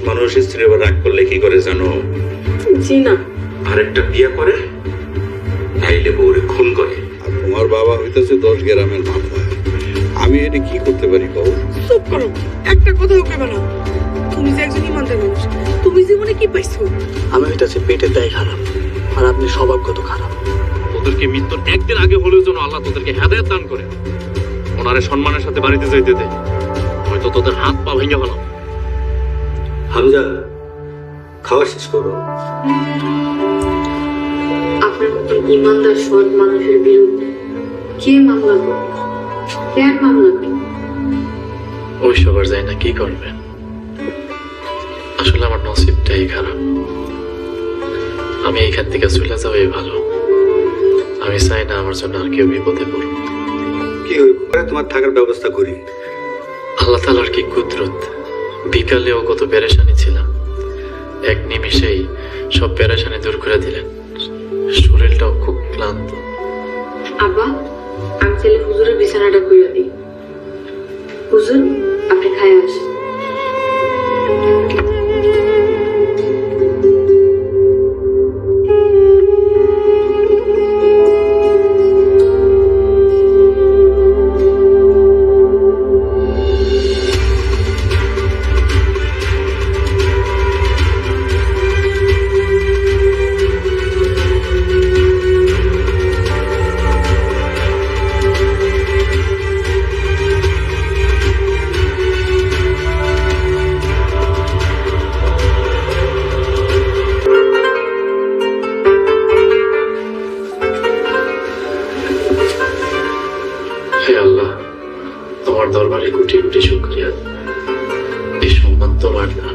মানুষ স্ত্রী আবার রাগ করলে কি করে জানো? জি না। আরেকটা বিয়ে করে, নাইলে বউরে খুন করে। আর তোমার বাবা হইতেছে 10 গ্রামের মাথা। আমি এটা কি করতে পারি বাবু? চুপ করো, একটা কথাও কেবে না। তুমি যে একজন ইমানদার মানুষ, তুমি জীবনে কি পাইছো? আমি হইতেছে পেটের দায় খারাপ, আর আপনি স্বভাবগত খারাপ। তোদেরকে মৃত্যুর একদিন আগে হলেও যেন আল্লাহ তোদেরকে হেদায়েত দান করে ওনারে সম্মানের সাথে বাড়িতে যাইতে দেয়, হয়তো তোদের হাত পা ভেঙে ফেলাম। হামজা, খাওয়া শেষ করো। আপনার মতন ইমানদার সৎ মানুষের বিরুদ্ধে কে মামলা করবে? কেন মামলা করবে? ওই সবার যায় না, কি করবেন? আসলে আমার নসিবটাই খারাপ। আমি এইখান থেকে চলে যাওয়াই ভালো। আমি চাই না আমার জন্য আর কেউ বিপদে পড়ুক। কি হইব তোমার থাকার ব্যবস্থা করি। আল্লাহ তাআলার কি কুদরত! বিকালেও কত পেরেশানি ছিলাম, এক নিমিষেই সব পেরেশানি দূর করে দিলেন। শরীরটাও খুব ক্লান্ত। আব্বা, আমি চাইলে হুজুরের বিছানাটা খুলে দিই। হুজুর, আপনি খায় আসেন। হে আল্লাহ, তোমার দরবারে কোটি কোটি শুকরিয়া। এই সম্মান তোমার না।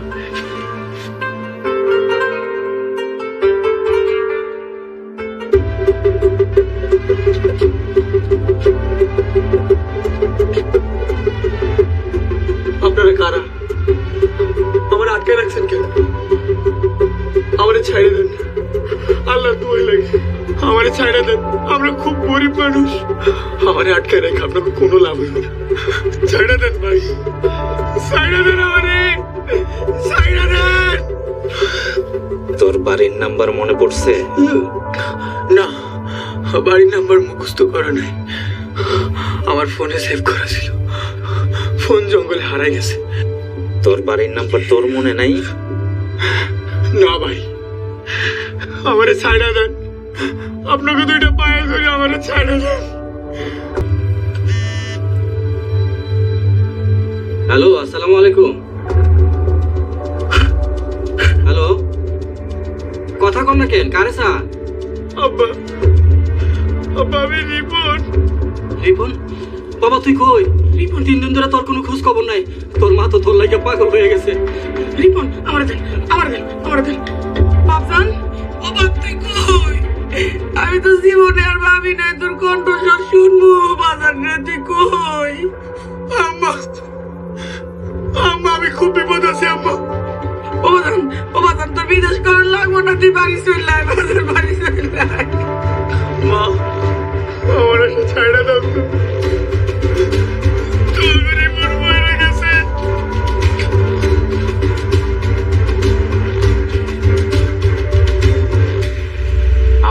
আপনারা কারা? আমার আটকে রাখছেন কেন? আমারে ছাইড়ে দেন, আল্লাহ দোয়াই লাগে, আমারে ছাইড়ে দেন। আমরা খুব গরিব মানুষ, আমারে আটকে রেখে আপনাকে কোনো লাভ হইব না। ছাইড়ে দেন ভাই, ছাইড়ে দেন, আমারে ছাইড়ে দেন। তোর বাড়ির নাম্বার মনে পড়ছে? না, বাড়ির নাম্বার মুখস্থ করা নাই, আমার ফোনে সেভ করা ছিল। ফোন জঙ্গলে হারাই গেছে। তোর বাড়ির নাম্বার তোর মনে নাই? না ভাই, আমারে ছাইড়া দেন, আপনাকে দুইটা পায়ে ধরে আমারে ছাইড়া দেন। হ্যালো, আসসালামু আলাইকুম। হ্যালো, কথা কম না কেন? কারে স্যার? আব্বা, আব্বা, আমি রিপন। রিপন? বাবা তুই কই? রিপন, 3 দিন ধরে তোর কোনো খোঁজ খবর নাই। তোর মা তো তোর লাগে পাগল হয়ে গেছে। রিপন, আমারে দেন, আমারে দেন, আমারে দেন। বাপজান, ও বাপ তুই কই? আমি তো জীবনে আর ভাবি নাই তোর কণ্ঠস্বর শুনবো। বাজার রে তুই কই? আম্মা, আম্মা, আমি খুব বিপদ আছি আম্মা। ও বাজান তোর বিদেশ করার লাগবো না, তুই বাড়ি চলে আয়। বাজার বাড়ি চলে আয়। মা, আমার একটা ছাইড়া দাও তো। তোর রিপন মরে গেছে।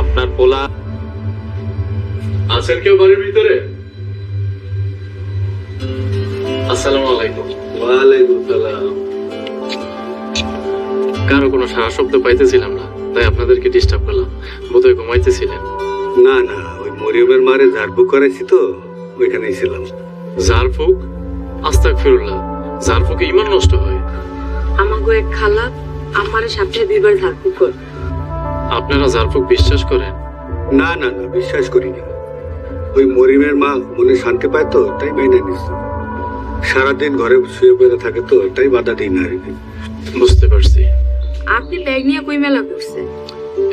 আপনার পোলা আছেন কেউ বাড়ির ভিতরে? আসসালামু আলাইকুম। ওয়ালাইকুম সালাম। কারো কোনো সারা শব্দ পাইতেছিলাম না, তাই আপনাদেরকে ডিস্টার্ব করলাম। বোধহয় ঘুমাইতেছিলেন। না না, ওই মরিয়মের মারে ঝাড়ফুঁক করাইছি তো, ওইখানেই ছিলাম। জারফুক? আস্তাগফিরুল্লাহ, জারফুকে ইমান নষ্ট হয়। আমাগো এক খালা আমারে সপ্তাহে 2 বার ঝাড়ফুঁক করে। আপনারা জারফুক বিশ্বাস করেন? না না না, বিশ্বাস করি না। ওই মরিয়মের মা মনে শান্তি পায় তো, তাই মেনে নিচ্ছে। সারাদিন ঘরে শুয়ে পড়ে থাকে তো, তাই বাধা দিই না আর কি। বুঝতে পারছি। আপনি ব্যাগ নিয়ে কই মেলা করছে?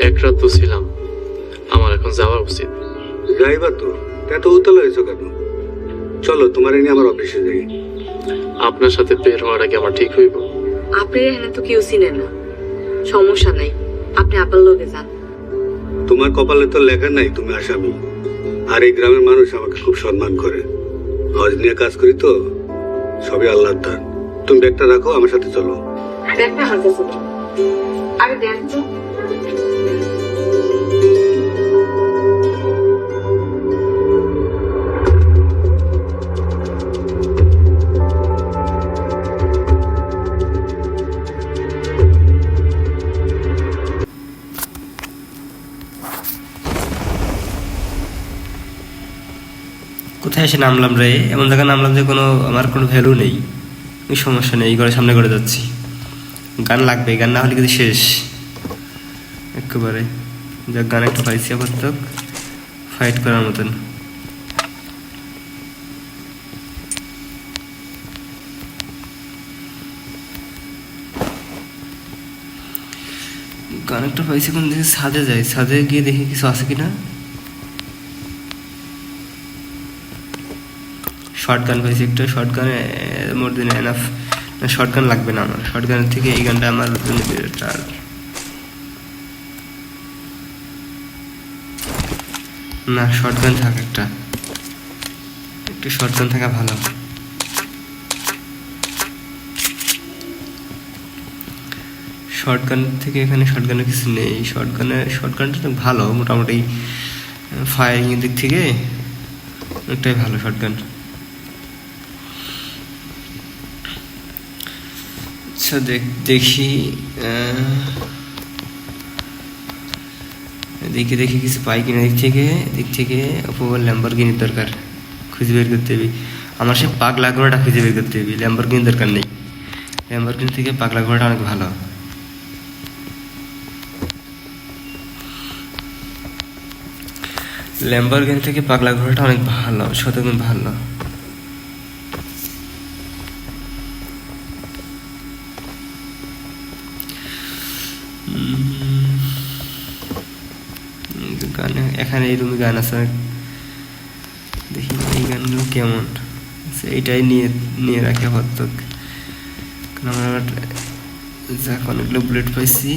এক রাত তো ছিলাম, আমার এখন যাওয়া উচিত। যাইবা তো, এত উতলা হয়েছো কেন? চলো, তোমার নিয়ে আমার অফিসে যাই। আপনার সাথে বের হওয়ার আগে আমার ঠিক হইব? আপনার এখানে তো কেউ চিনে না, সমস্যা নাই, আপনি আপার লোকে যান। তোমার কপালে তো লেখা নাই তুমি আসামি। আর এই গ্রামের মানুষ আমাকে খুব সম্মান করে। হজ নিয়ে কাজ করি তো, সবই আল্লাহর দান। তুমি ব্যাগটা রাখো, আমার সাথে চলো। ব্যাগটা আমার কাছে দাও। আরে দেন তো। কোথায় এসে নামলাম রে? এমন জায়গায় নামলাম যে আমার কোনো ভ্যালু নেই। ওই সমস্যা নেই, ঘরের সামনে করে যাচ্ছি। গান লাগবে, গান না হলে কিন্তু শেষ একেবারে। যাক, গান একটু পাইছি আপাতত ফাইট করার মতন। গান একটা পাইছি, কোন দিকে ছাদে যাই, ছাদে গিয়ে দেখি কিছু আছে কিনা। শর্ট গান পাইছি একটা, শর্ট গানে মোর দিন এনাফ। না, শর্ট গান লাগবে না আমার, শর্ট গানের থেকে এই গানটা আমার জন্য বেটার। না, শর্ট গান থাক, একটা একটু শর্ট গান থাকা ভালো। শর্ট গান থেকে এখানে শর্ট গানের কিছু নেই। শর্ট গানটা তো ভালো, মোটামুটি ফায়ারিং এর দিক থেকে একটাই ভালো শর্ট গান। আচ্ছা, দেখি দেখি কিছু পাই কিনা। দিক থেকে অপূর্ব ল্যাম্বরগিনির দরকার, খুঁজে বের করতে হবে। আমার সে পাগলা ঘোড়াটা খুঁজে বের করতে হবে, ল্যাম্বরগিনির দরকার নেই। ল্যাম্বরগিনি থেকে পাগলা ঘোড়াটা অনেক ভালো। ল্যাম্বরগিনি থেকে পাগলা ঘোড়াটা অনেক ভালো, শতগুণ ভালো। গান এখানে এই রুমে গান আছে, দেখি এই গানগুলো কেমন। এইটাই নিয়ে রাখি আপাতত, কারণ আমার যাক অনেকগুলো বুলেট পাইছি।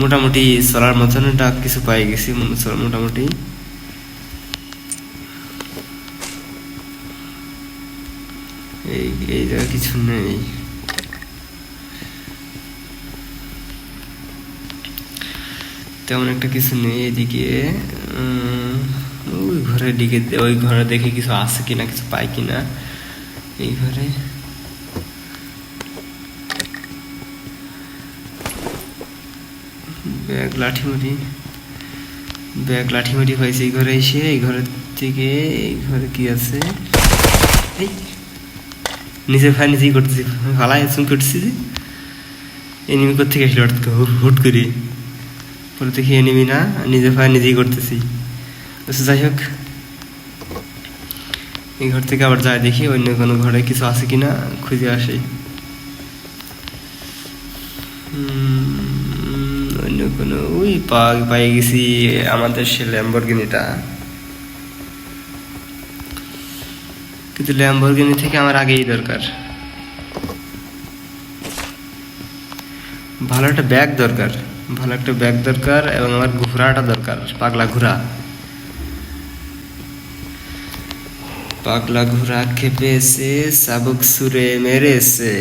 মোটামুটি চলার মতন এটা কিছু পাই গেছি মোটামুটি। এই জায়গায় কিছু নেই। তেমন একটা কিছু নেই এদিকে। ওই ঘরে দেখে কিছু আছে কিনা, কিছু পাই কিনা এই ঘরে। ব্যাগ লাঠিমাটি পাইছে এই ঘরে এসে। এই ঘরের থেকে এই ঘরে কি আছে, নিজের ভাই নিজেই করতেছি, ভালাই করতেছি যে এনিমি কোথেকে আসলে হুট করি, পরে দেখি এনিমি না, নিজের ভাই নিজেই করতেছি। যাই হোক, এই ঘর থেকে আবার যাই দেখি অন্য কোনো ঘরে কিছু আছে কিনা, খুঁজে আসি। অন্য কোনো ওই পাই গেছি আমাদের সে ল্যাম্বরগিনিটা, কিন্তু ল্যাম্বরগিনি থেকে আমার আগেই দরকার ভালো একটা ব্যাগ দরকার, এবং আমার ঘোড়াটা দরকার, পাগলা ঘোড়া খেপেছে চাবুক সুরে মেরেছে।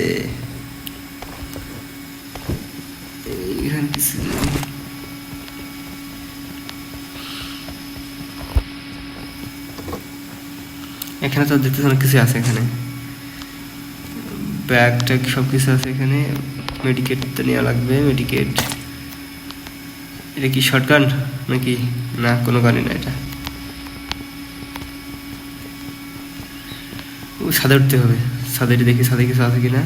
এখানে তো দেখতে অনেক কিছু আছে, এখানে ব্যাগটা সব কিছু আছে এখানে। মেডিকেট তো নেওয়া লাগবে, মেডিকেট। এটা কি শর্টগান নাকি? না, কোনো গানই না এটা। ও ছাদে উঠতে হবে, ছাদে দেখি ছাদে কিছু আছে কিনা।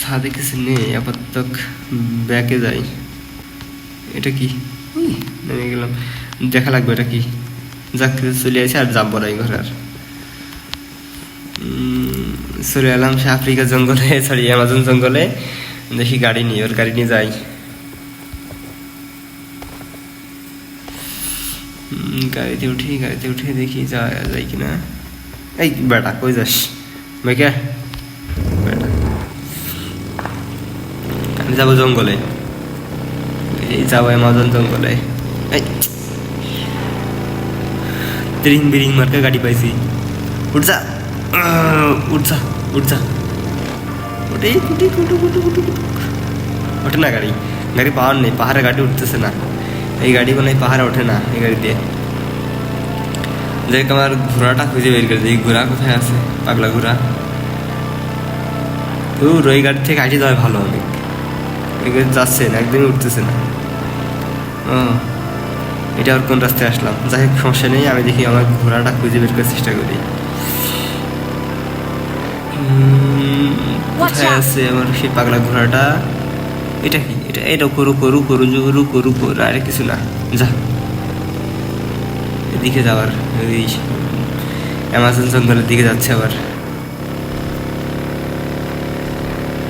ছাদে কিছু নেই আপাতত, ব্যাগে যাই। এটা কি? নেমে গেলাম, দেখা লাগবে এটা কি। যাক, চলে আসে আর যাবো না এই ঘরে আর। চলে এলাম সে আফ্রিকা জঙ্গলে, সরি অ্যামাজন জঙ্গলে। দেখি গাড়ি নিয়ে যাই। গাড়িতে উঠি দেখি যাই কিনা। এই বেটা কই যাস বেকে? বেটা আমি যাবো জঙ্গলে, এই যাবো অ্যামাজন জঙ্গলে। এই তিরিং বিরিং মার্কা গাড়ি পাইছি, উঠ যা। উঠ যা উঠ যা ওঠে ওঠে না গাড়ি গাড়ি পাওয়ার নেই, পাহাড়ে গাড়ি উঠতেছে না, এই গাড়ি মানে পাহাড়ে ওঠে না এই গাড়ি দিয়ে। দেখ আমার ঘোড়াটা খুঁজে বের করে দিই, ঘোড়া কোথায় আছে, পাগলা ঘোড়া। তোর ওই গাড়ি থেকে হাঁটি যাওয়া ভালো অনেক, ওই গাড়ি যাচ্ছে না, একদমই উঠতেছে না। ও এটা আর কোন রাস্তায় আসলাম, যাই হোক সমস্যা নেই, আমি দেখি আমার ঘোড়াটা খুঁজে বের করার চেষ্টা করি। কোথায় আছে আমার সেই পাগলা ঘোড়াটা? এটা কি, এটা করু করু করু করু করু করু, আরে কিছু না, যা এদিকে যাওয়ার, ওই অ্যামাজন জঙ্গলের দিকে যাচ্ছে আবার।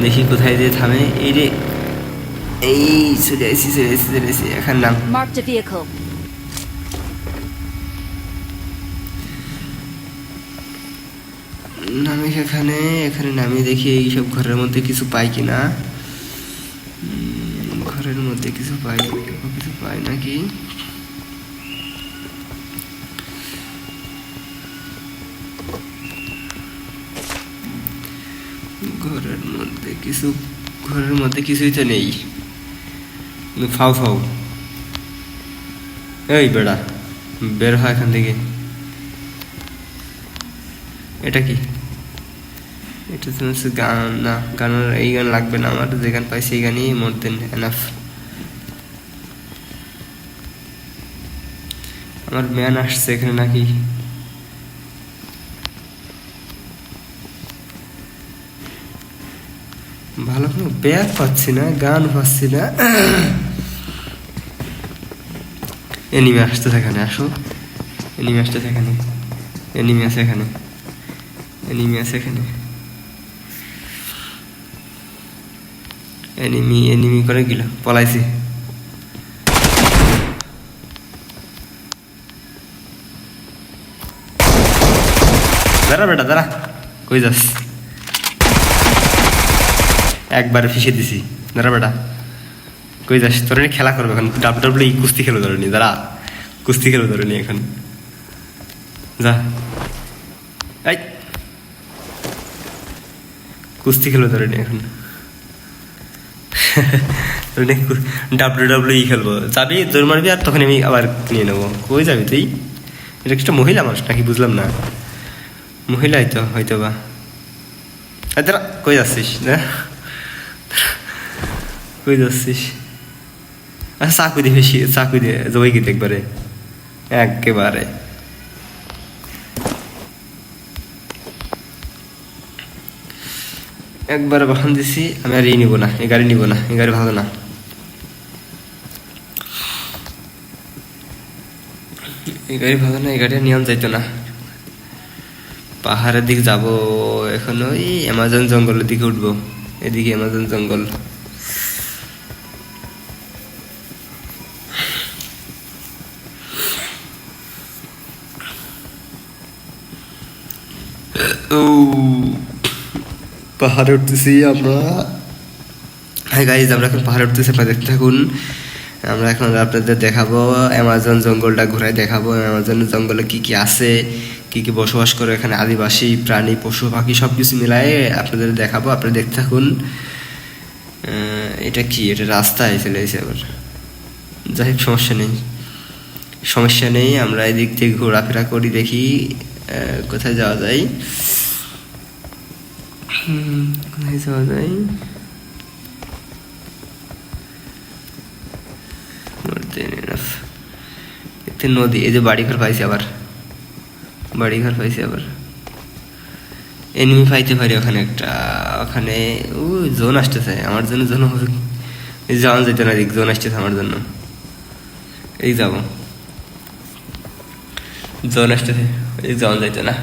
দেখি কোথায় যে থামে। এই রে, এই চলে আসি এখানে নাম। Marked a vehicle. নামে এখানে নামে দেখি এইসব ঘরের মধ্যে কিছু পাই কিনা, ঘরের মধ্যে কিছু পাই নাকি। ঘরের মধ্যে কিছুই তো নেই, ফাউ ফাউ। এই বেড়া বের হয় এখান থেকে। এটা কি, এটা তো হচ্ছে গান না, গানের এই গান লাগবে না আমার, যে গান পাইছি এই গানই মোর দেন এনাফ। আমার ম্যান আসছে এখানে নাকি, ভালো কোনো ব্যাগ পাচ্ছি না, গান পাচ্ছি না। এনিমি আসতেছে এখানে, আসো এনিমি আসতেছে এখানে, এনিমি আছে এখানে, এনিমি আছে এখানে, এনিমি করে গেল, পলাইছি। দাঁড়া বেটা দাঁড়া, কই যাস? একবার ফিসে দিছি, দাঁড়া বেটা কই যাস? তোর খেলা করবো এখন, ডাব্লিউ কুস্তি খেলো ধরনি, দাঁড়া কুস্তি খেলো ধরনি এখন, যা এই কুস্তি খেলো ধরনি এখন। ডাব্লিউ খেলবো, যাবি জোর মারবি আর তখন আমি আবার নিয়ে নেবো। কই যাবি তুই? এটা একটা মহিলা মানুষ নাকি বুঝলাম না, মহিলাই তো হয়তো বা। দাঁড়া কই যাচ্ছিস, কই যাচ্ছিস? আচ্ছা চাকু দিয়ে বেশি, চাকু দিয়ে জবাই কি একবারে, একেবারে একবারে বাহান দিছি আমি। আর এই নিবো না, এই গাড়ি নিবো না, এই গাড়ি ভালো না, এই গাড়ি ভালো না, এই গাড়ি নিয়ম যাইতো না। পাহাড়ের দিকে যাবো এখন, ওই অ্যামাজন জঙ্গলের দিকে উঠবো, এদিকে অ্যামাজন জঙ্গল। পাহাড়ে উঠতেছি আমরা, হ্যাঁ গাইজ আমরা এখন পাহাড়ে উঠতেছি, আপনারা দেখতে থাকুন। আমরা এখন আপনাদের দেখাবো অ্যামাজন জঙ্গলটা ঘুরাই দেখাবো, অ্যামাজন জঙ্গলে কি কি আছে, কি কি বসবাস করে এখানে, আদিবাসী প্রাণী পশু পাখি সব কিছু মিলাই আপনাদের দেখাবো, আপনারা দেখতে থাকুন। এটা কি, এটা রাস্তায় চলে এসে আবার, যাই হোক সমস্যা নেই, আমরা এদিক থেকে ঘোরাফেরা করি, দেখি কোথায় যাওয়া যায়, কোথায় যাওয়া যায়। নদী, এই যে বাড়িঘর পাইছি আবার, এনিমি পাইতে পারি ওখানে একটা, ওখানে ও জোন আসতেছে আমার জন্য, জোন হবে যাওয়া যেত না, দিক জোন আসতেছে আমার জন্য, এই যাবো, জোন আসতেছে, এই যাওয়া যাইত না।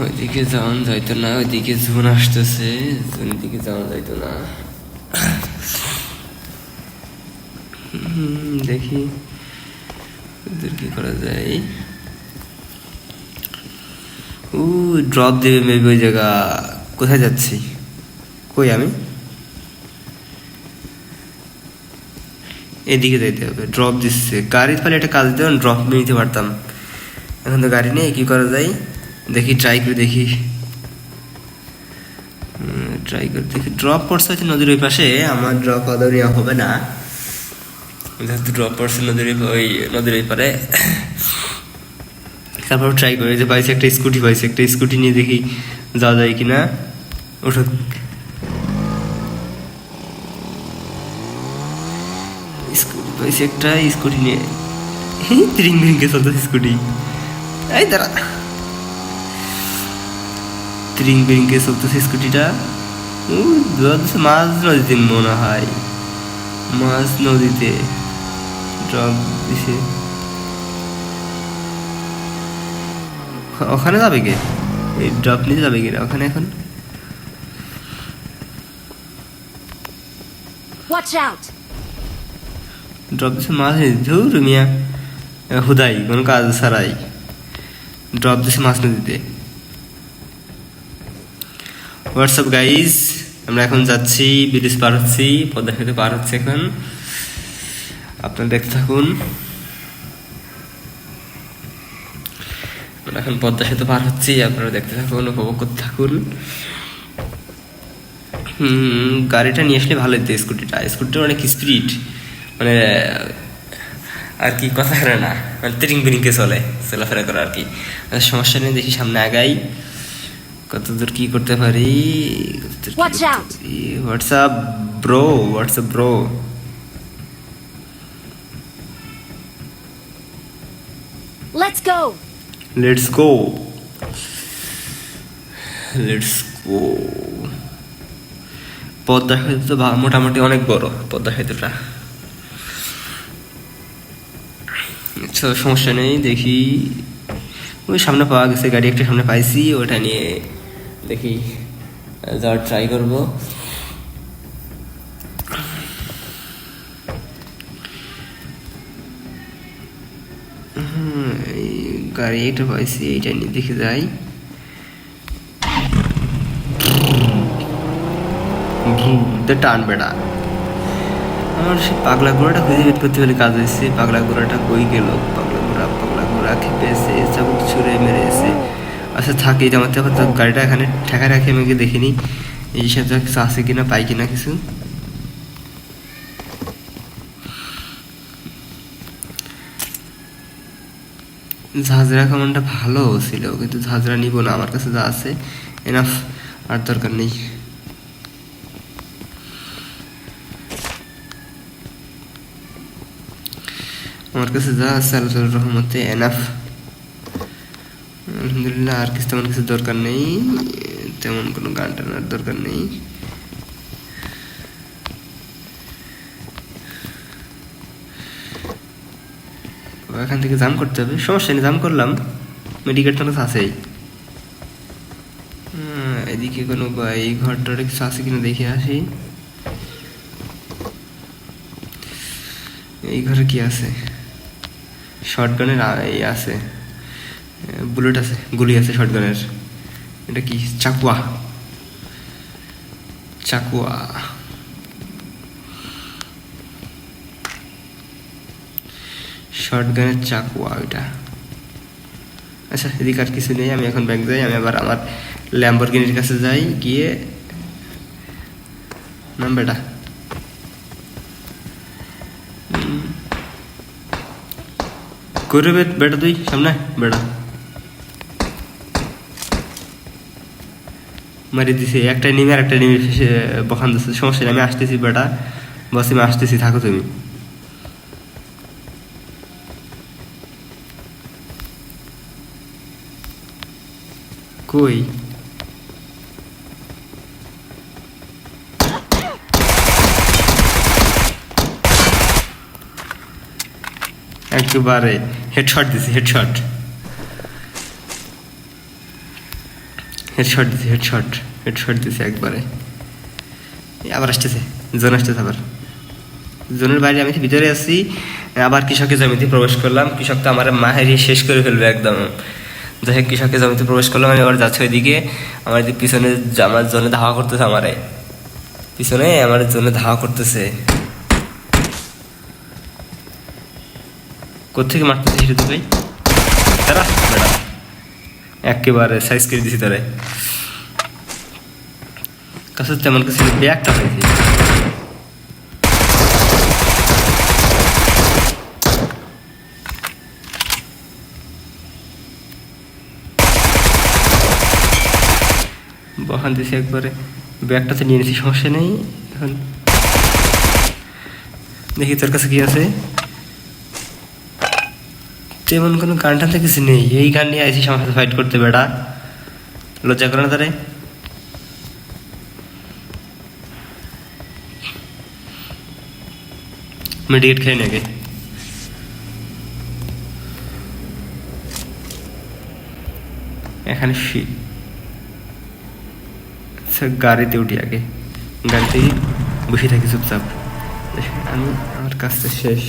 ওইদিকে যাওয়া যাইতো না, ওইদিকে জোন আসতেছে, জোনের দিকে যাওয়া যাইতো না। দেখি কি করা যায়। ড্রপ দেবে মেবি ওই জায়গা, কোথায় যাচ্ছি, কই আমি এদিকে যাইতে হবে, ড্রপ দিচ্ছে। গাড়ি ফলে একটা কাজ দিতে ড্রপ নিতে পারতাম, এখন তো গাড়ি নেই, কি করা যায় দেখি, ট্রাই করে দেখি, ড্রপ পড়ছে হচ্ছে নদীর ওই পাশে। আমার ড্রপ আদৌ নেওয়া হবে না, যেহেতু ড্রপ পড়ছে নদীর ওই পারে। তারপর ট্রাই করে যে পাইছি একটা স্কুটি, একটা স্কুটি নিয়ে দেখি যাওয়া যায় কিনা। ওঠো, স্কুটি পাইছি একটা, স্কুটি নিয়ে ত্রিং বিরিংকে চলতেছে স্কুটি। এই দাঁড়া, ত্রিং বিরিংকে চলতেছে স্কুটিটা। মাছ নদীতে মনে হয়, মাছ নদীতে ড্রপ দিছে। ওখানে যাবে কে? এই ড্রপ নিতে যাবে কিনা ওখানে এখন? ড্রপ দিছে মাছ ধুর মিয়া, হুদাই কোনো কাজ ছাড়াই ড্রপ দিছে মাছ নদীতে। হোয়াটসঅ্যাপ গাইজ, আমরা এখন যাচ্ছি, ব্রিজ পার হচ্ছি, পদ্মা সেতু পার হচ্ছে এখন। আপনারা দেখতে থাকুন, আমরা এখন পদ্মা সেতু পার হচ্ছি, আপনারা দেখতে থাকুন, উপভোগ করতে থাকুন। গাড়িটা নিয়ে আসলে ভালো হতো, স্কুটিটা অনেক স্পিড, মানে আর কি কথা করে না, মানে তিরিং বিরিংকে চলাফেরা করে আর কি। সমস্যা নেই, দেখি সামনে আগাই, কতদূর কি করতে পারি। WhatsApp bro, let's go. Padma সেতু তো মোটামুটি অনেক বড়, পদ্মা সেতুটা। আচ্ছা সমস্যা নেই, দেখি ওই সামনে পাওয়া গেছে, গাড়ি একটা সামনে পাইছি, ওটা নিয়ে দেখি যাওয়ার ট্রাই করবো। এই গাড়ি এটা পাইছি, এইটা নিয়ে দেখে যাই। টান বেড়া, আমার সেই পাগলা ঘোড়াটা খুঁজে বের করতে হলে কাজ হয়েছে। পাগলা ঘোড়াটা কই গেল? পাগলা ঘোড়া খেপেছে, চাবুক ছুঁড়ে মেরেছে। আচ্ছা থাকি, আমার তো গাড়িটা এখানে ঠেকা রাখি, আমি দেখিনি এই সাথে কিছু আছে কিনা, পাই কিনা কিছু। ঝাঁঝরা কামানটা ভালো ছিল, কিন্তু ঝাঁঝরা নিব না, আমার কাছে যা আছে এনাফ, আর দরকার নেই। আমার কাছে যা আছে আল্লাহর রহমতে এনাফ, আলহামদুলিল্লাহ। আর কিছু তেমন কিছু দরকার নেই, তেমন কোনো গান টানার দরকার নেই। এখান থেকে জাম করতে হবে, সমস্যা নেই, জাম করলাম, মেডিকেট তো আছেই। এদিকে কোনো এই ঘরটার কিছু আছে কিনা দেখে আসি। এই ঘরে কি আছে? শর্টগানের এই আছে, বুলেট আছে, গুলি আছে শর্টগানের। এটা কি? চাকুয়া। শর্টগানের চাকুয়া ওইটা। আচ্ছা এদিকে আর কিছু নেই, আমি এখন ব্যাগ যাই, আমি আবার আমার ল্যাম্বরগিনির কাছে যাই, গিয়ে নাম বেটা করে বেটা, তুই সামনে বেটা মারি দিছে, একটা নেমে আর একটা নেমে বখান দিচ্ছে। সমস্যা নেই, আমি আসতেছি বেটা, বস আমি আসতেছি, থাকো তুমি। কই একেবারে হেডশট দিছি, হেডশট দিছি একবারে। আবার আসতেছে, জোন আসতেছে, আবার জোনের বাইরে আমি ভিতরে আছি, আবার কৃষকের জমিতে প্রবেশ করলাম। কৃষক তো আমার মাহেরি শেষ করে ফেলবে একদম। যাই হোক কৃষকের জমিতে প্রবেশ করলাম, আমি আবার যাচ্ছি ওইদিকে। আমার পিছনে আমার জনে ধাওয়া করতেছে, পিছনে আমার জন্য ধাওয়া করতেছে। কোথেকে মারতেছিস রে তুই ভাই? তারা বেটা একেবারে সাইজ করে দিছি তারে। কাছে তেমন কিছু ব্যাগটা পাইছি। বহান দিছি একবারে, ব্যাগটা তো নিয়ে নিছি, সমস্যা নেই। এখন দেখি তোর কাছে কি আছে। তেমন কোনো গান টানতে কিছু নেই, এই গান নিয়ে আইসিস আমার সাথে ফাইট করতে বেটা, লজ্জা করে না তারে? মেডিকেট খেয়ে নাকি এখানে গাড়িতে উঠি, আগে গাড়িতে বসে থাকি চুপচাপ। আমি আমার কাজটা শেষ